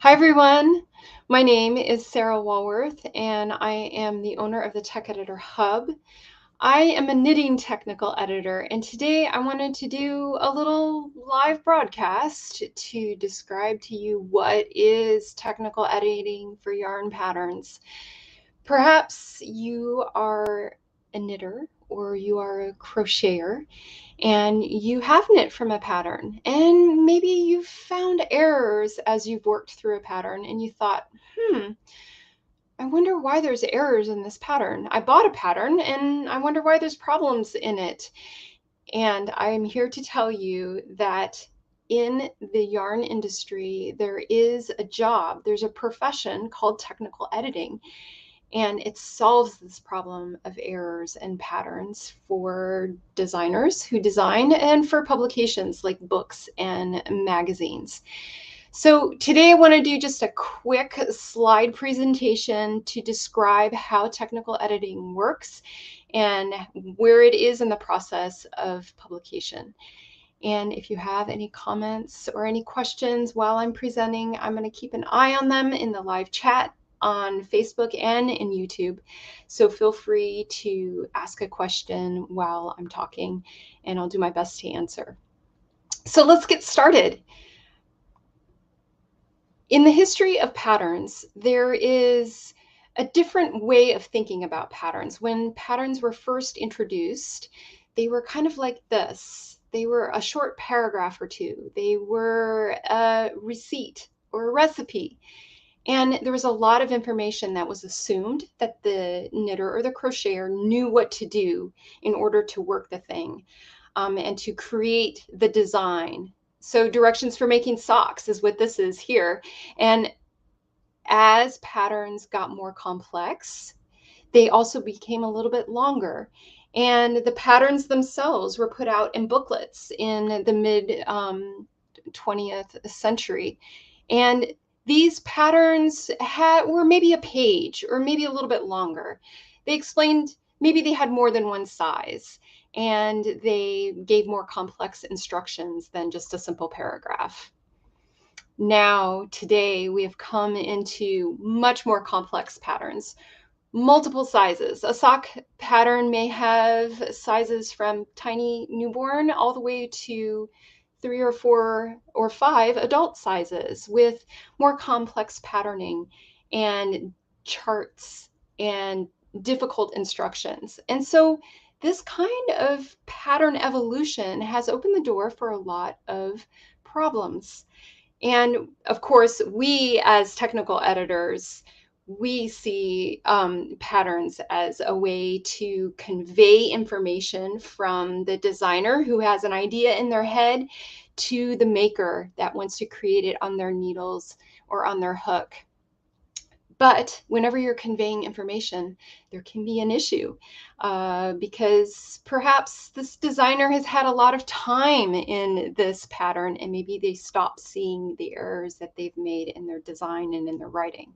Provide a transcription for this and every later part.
Hi, everyone. My name is Sarah Walworth, and I am the owner of the Tech Editor Hub. I am a knitting technical editor, and today I wanted to do a little live broadcast to describe to you what is technical editing for yarn patterns. Perhaps you are a knitter or you are a crocheter and you have knit from a pattern, and maybe you've found errors as you've worked through a pattern and you thought, I wonder why there's errors in this pattern. I bought a pattern and I wonder why there's problems in it. And I'm here to tell you that in the yarn industry, there's a profession called technical editing, and it solves this problem of errors and patterns for designers who design and for publications like books and magazines. So today I want to do just a quick slide presentation to describe how technical editing works and where it is in the process of publication. And if you have any comments or any questions while I'm presenting, I'm going to keep an eye on them in the live chat on Facebook and in YouTube. So feel free to ask a question while I'm talking, and I'll do my best to answer. So let's get started. In the history of patterns, there is a different way of thinking about patterns. When patterns were first introduced, they were kind of like this. They were a short paragraph or two. They were a receipt or a recipe. And there was a lot of information that was assumed that the knitter or the crocheter knew what to do in order to work the thing and to create the design. So directions for making socks is what this is here. And as patterns got more complex, they also became a little bit longer. And the patterns themselves were put out in booklets in the mid 20th century. And these patterns were maybe a page or maybe a little bit longer. They explained maybe they had more than one size, and they gave more complex instructions than just a simple paragraph. Now, today, we have come into much more complex patterns, multiple sizes. A sock pattern may have sizes from tiny newborn all the way to 3 or 4 or 5 adult sizes with more complex patterning and charts and difficult instructions. And so this kind of pattern evolution has opened the door for a lot of problems. And of course, we as technical editors, we see patterns as a way to convey information from the designer who has an idea in their head to the maker that wants to create it on their needles or on their hook. But whenever you're conveying information, there can be an issue because perhaps this designer has had a lot of time in this pattern and maybe they stop seeing the errors that they've made in their design and in their writing.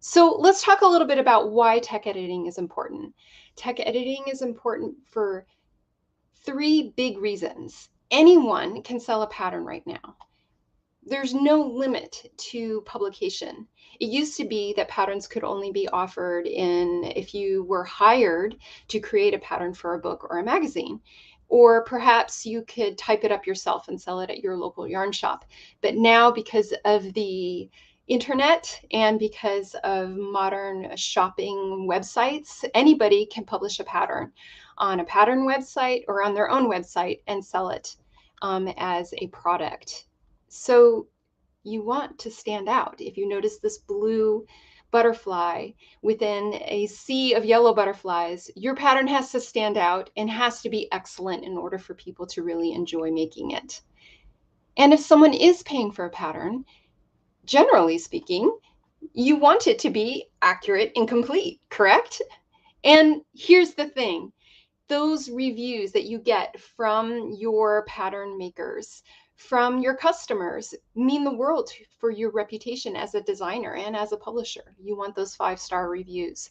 So let's talk a little bit about why tech editing is important. Tech editing is important for 3 big reasons. Anyone can sell a pattern right now. There's no limit to publication. It used to be that patterns could only be offered if you were hired to create a pattern for a book or a magazine. Or perhaps you could type it up yourself and sell it at your local yarn shop. But now, because of the internet and because of modern shopping websites, anybody can publish a pattern on a pattern website or on their own website and sell it as a product. So you want to stand out. If you notice this blue butterfly within a sea of yellow butterflies, your pattern has to stand out and has to be excellent in order for people to really enjoy making it. And if someone is paying for a pattern, generally speaking, you want it to be accurate and complete, correct? And here's the thing. Those reviews that you get from your pattern makers, from your customers, mean the world for your reputation as a designer and as a publisher. You want those 5-star reviews.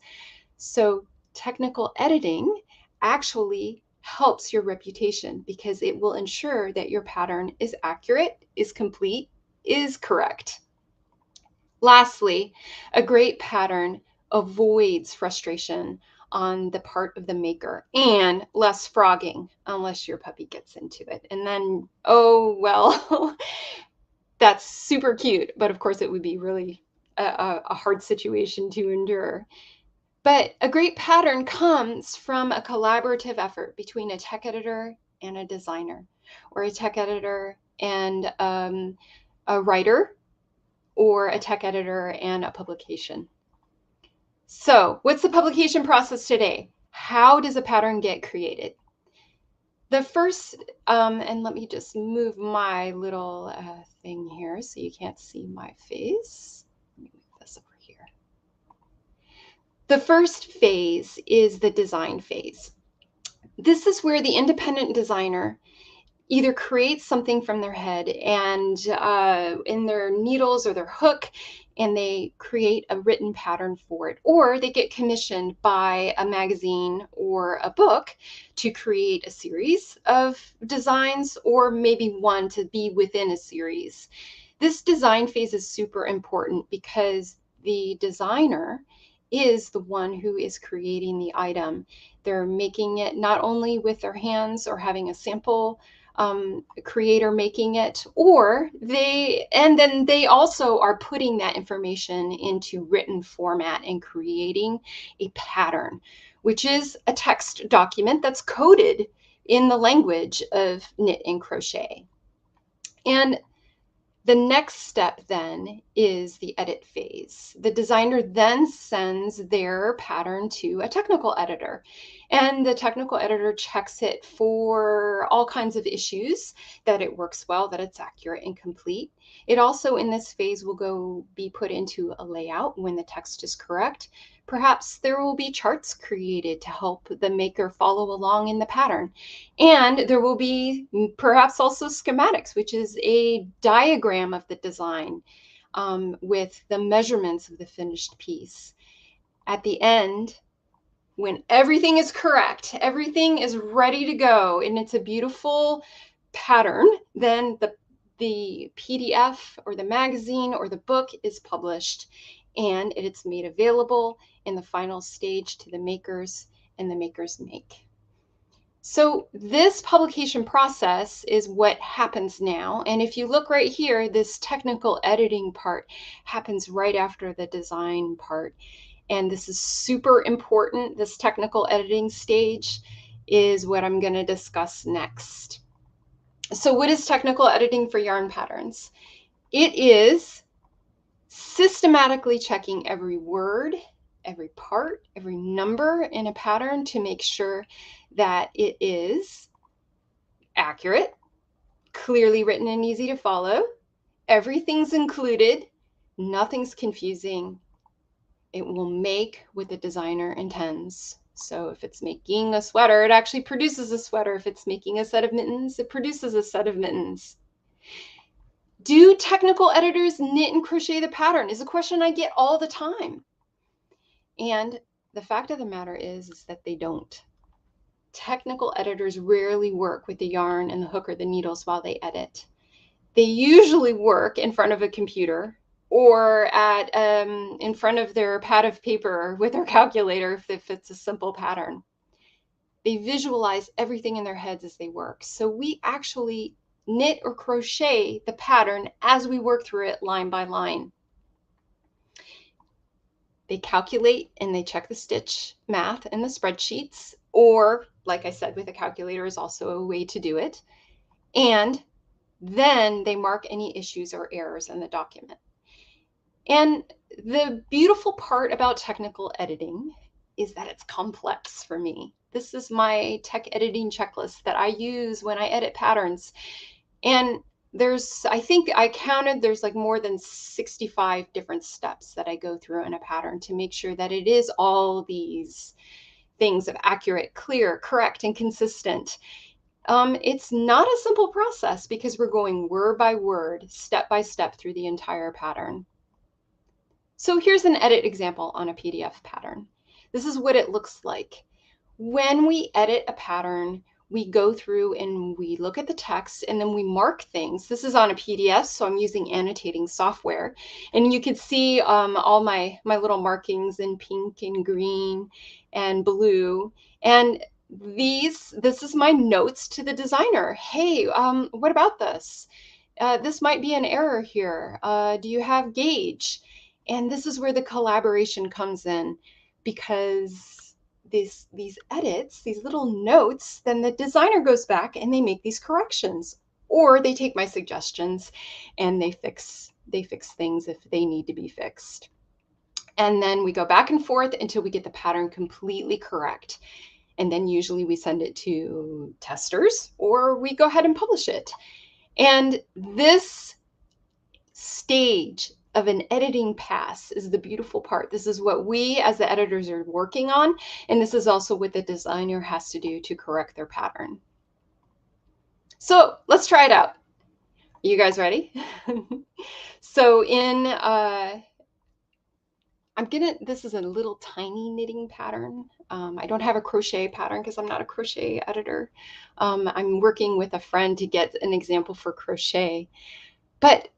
So technical editing actually helps your reputation because it will ensure that your pattern is accurate, is complete, is correct. Lastly, a great pattern avoids frustration on the part of the maker and less frogging unless your puppy gets into it. And then, oh, well, that's super cute, but of course it would be really a hard situation to endure. But a great pattern comes from a collaborative effort between a tech editor and a designer, or a tech editor and a writer, or a tech editor and a publication. So what's the publication process today? How does a pattern get created? The first, and let me just move my little thing here so you can't see my face. Let me move this over here. The first phase is the design phase. This is where the independent designer either create something from their head and in their needles or their hook, and they create a written pattern for it, or they get commissioned by a magazine or a book to create a series of designs, or maybe one to be within a series. This design phase is super important because the designer is the one who is creating the item. They're making it not only with their hands or having a sample creator making it, and then they also are putting that information into written format and creating a pattern, which is a text document that's coded in the language of knit and crochet. And the next step then is the edit phase. The designer then sends their pattern to a technical editor, and the technical editor checks it for all kinds of issues, that it works well, that it's accurate and complete. It also in this phase will be put into a layout when the text is correct. Perhaps there will be charts created to help the maker follow along in the pattern. And there will be perhaps also schematics, which is a diagram of the design with the measurements of the finished piece. At the end, when everything is correct, everything is ready to go, and it's a beautiful pattern, then the PDF or the magazine or the book is published, and it's made available in the final stage to the makers, and the makers make. So this publication process is what happens now. And if you look right here, this technical editing part happens right after the design part. And this is super important. This technical editing stage is what I'm going to discuss next. So what is technical editing for yarn patterns? It is systematically checking every word, every part, every number in a pattern to make sure that it is accurate, clearly written and easy to follow. Everything's included, nothing's confusing. It will make what the designer intends. So if it's making a sweater, it actually produces a sweater. If it's making a set of mittens, it produces a set of mittens. Do technical editors knit and crochet the pattern? Is a question I get all the time. And the fact of the matter is that they don't. Technical editors rarely work with the yarn and the hook or the needles while they edit. They usually work in front of a computer or in front of their pad of paper with their calculator if it's a simple pattern. They visualize everything in their heads as they work. So we actually knit or crochet the pattern as we work through it line by line. They calculate and they check the stitch math in the spreadsheets, or like I said, with a calculator is also a way to do it. And then they mark any issues or errors in the document. And the beautiful part about technical editing is that it's complex for me. This is my tech editing checklist that I use when I edit patterns. And I think I counted, there's like more than 65 different steps that I go through in a pattern to make sure that it is all these things of accurate, clear, correct, and consistent. It's not a simple process because we're going word by word, step by step through the entire pattern. So here's an edit example on a PDF pattern. This is what it looks like. When we edit a pattern, we go through and we look at the text and then we mark things. This is on a PDF, so I'm using annotating software. And you can see all my little markings in pink and green and blue. And this is my notes to the designer. Hey, what about this? This might be an error here. Do you have gauge? And this is where the collaboration comes in, because these edits, these little notes, then the designer goes back and they make these corrections, or they take my suggestions and they fix things if they need to be fixed. And then we go back and forth until we get the pattern completely correct. And then usually we send it to testers, or we go ahead and publish it. And this stage of an editing pass is the beautiful part. This is what we as the editors are working on, and this is also what the designer has to do to correct their pattern. So let's try it out. Are you guys ready? So this is a little tiny knitting pattern. I don't have a crochet pattern because I'm not a crochet editor. I'm working with a friend to get an example for crochet. But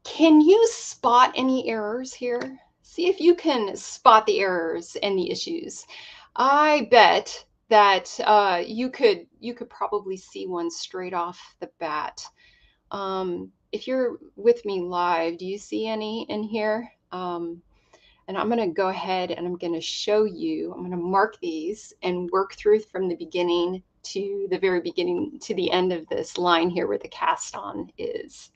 can you spot any errors here? See if you can spot the errors and the issues. I bet that you could probably see one straight off the bat. If you're with me live, do you see any in here? And I'm going to go ahead and I'm going to show you. I'm going to mark these and work through from the beginning to the very beginning to the end of this line here where the cast on is.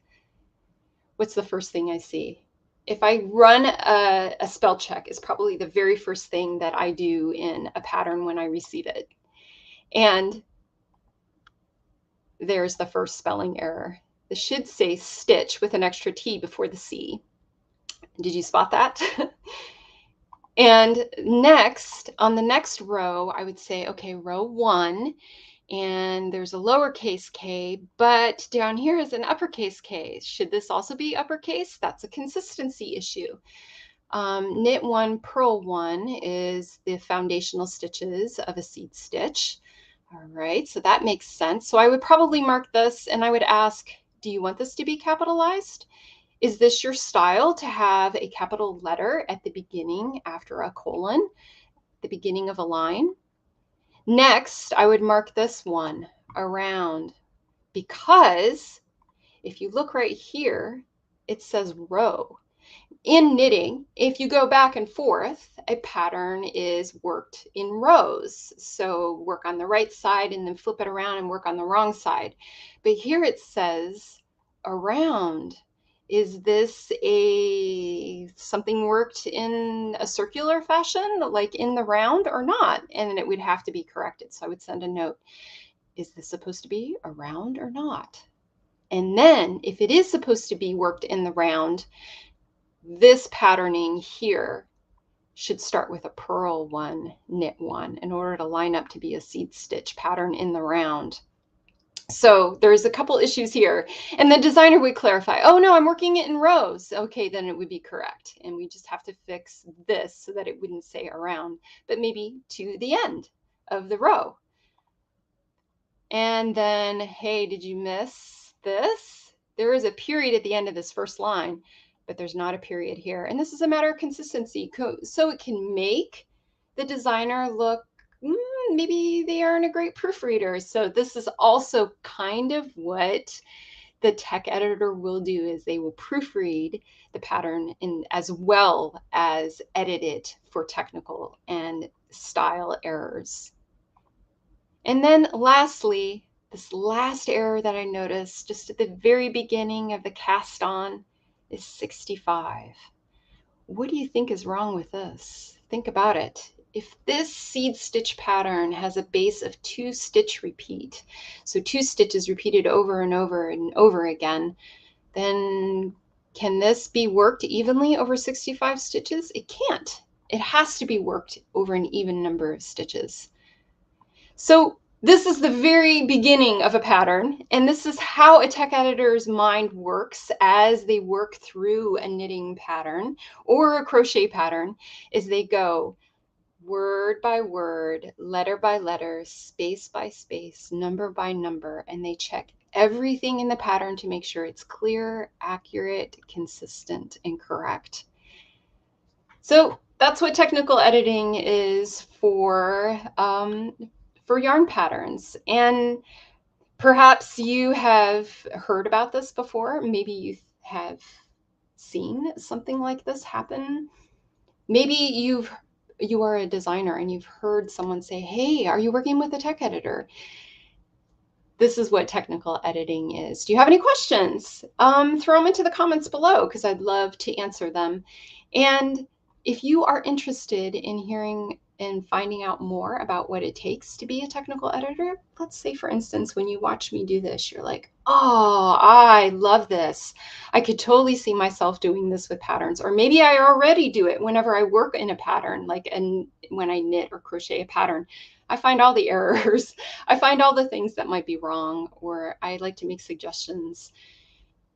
What's the first thing I see? If I run a spell check, is probably the very first thing that I do in a pattern when I receive it. And there's the first spelling error. This should say stitch with an extra T before the C. Did you spot that? And next, on the next row, I would say, okay, row 1, and there's a lowercase k, but down here is an uppercase k. Should this also be uppercase? That's a consistency issue. Knit 1, purl 1 is the foundational stitches of a seed stitch. All right, so that makes sense. So I would probably mark this and I would ask, do you want this to be capitalized? Is this your style to have a capital letter at the beginning after a colon, the beginning of a line? Next, I would mark this one around, because if you look right here, it says row. In knitting, if you go back and forth, a pattern is worked in rows. So work on the right side and then flip it around and work on the wrong side. But here it says around. Is this something worked in a circular fashion, like in the round, or not? And it would have to be corrected. So I would send a note. Is this supposed to be a round or not? And then if it is supposed to be worked in the round, this patterning here should start with a purl 1, knit 1 in order to line up to be a seed stitch pattern in the round. So there's a couple issues here, and the designer would clarify, oh no, I'm working it in rows. Okay, then it would be correct. And we just have to fix this so that it wouldn't say around, but maybe to the end of the row. And then, hey, did you miss this? There is a period at the end of this first line, but there's not a period here. And this is a matter of consistency. So it can make the designer look, maybe they aren't a great proofreader. So this is also kind of what the tech editor will do, is they will proofread the pattern as well as edit it for technical and style errors. And then lastly, this last error that I noticed just at the very beginning of the cast on is 65. What do you think is wrong with this? Think about it. If this seed stitch pattern has a base of 2 stitch repeat, so 2 stitches repeated over and over and over again, then can this be worked evenly over 65 stitches? It can't. It has to be worked over an even number of stitches. So this is the very beginning of a pattern, and this is how a tech editor's mind works as they work through a knitting pattern or a crochet pattern, is they go, word by word, letter by letter, space by space, number by number, and they check everything in the pattern to make sure it's clear, accurate, consistent, and correct. So that's what technical editing is for yarn patterns. And perhaps you have heard about this before. Maybe you have seen something like this happen. Maybe you are a designer and you've heard someone say, "Hey, are you working with a tech editor?" This is what technical editing is. Do you have any questions? Throw them into the comments below because I'd love to answer them. And if you are interested in hearing and finding out more about what it takes to be a technical editor, let's say, for instance, when you watch me do this, you're like, oh, I love this. I could totally see myself doing this with patterns. Or maybe I already do it whenever I work in a pattern, like and when I knit or crochet a pattern. I find all the errors. I find all the things that might be wrong, or I like to make suggestions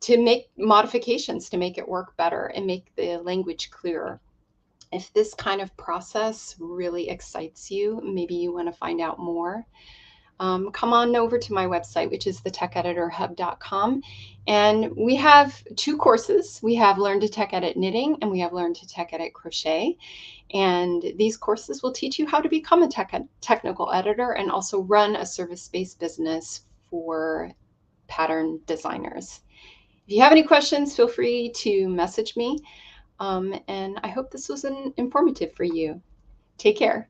to make modifications to make it work better and make the language clearer. If this kind of process really excites you, maybe you want to find out more, come on over to my website, which is thetecheditorhub.com. And we have two courses. We have Learn to Tech Edit Knitting and we have Learn to Tech Edit Crochet. And these courses will teach you how to become a technical editor and also run a service-based business for pattern designers. If you have any questions, feel free to message me. And I hope this was informative for you. Take care.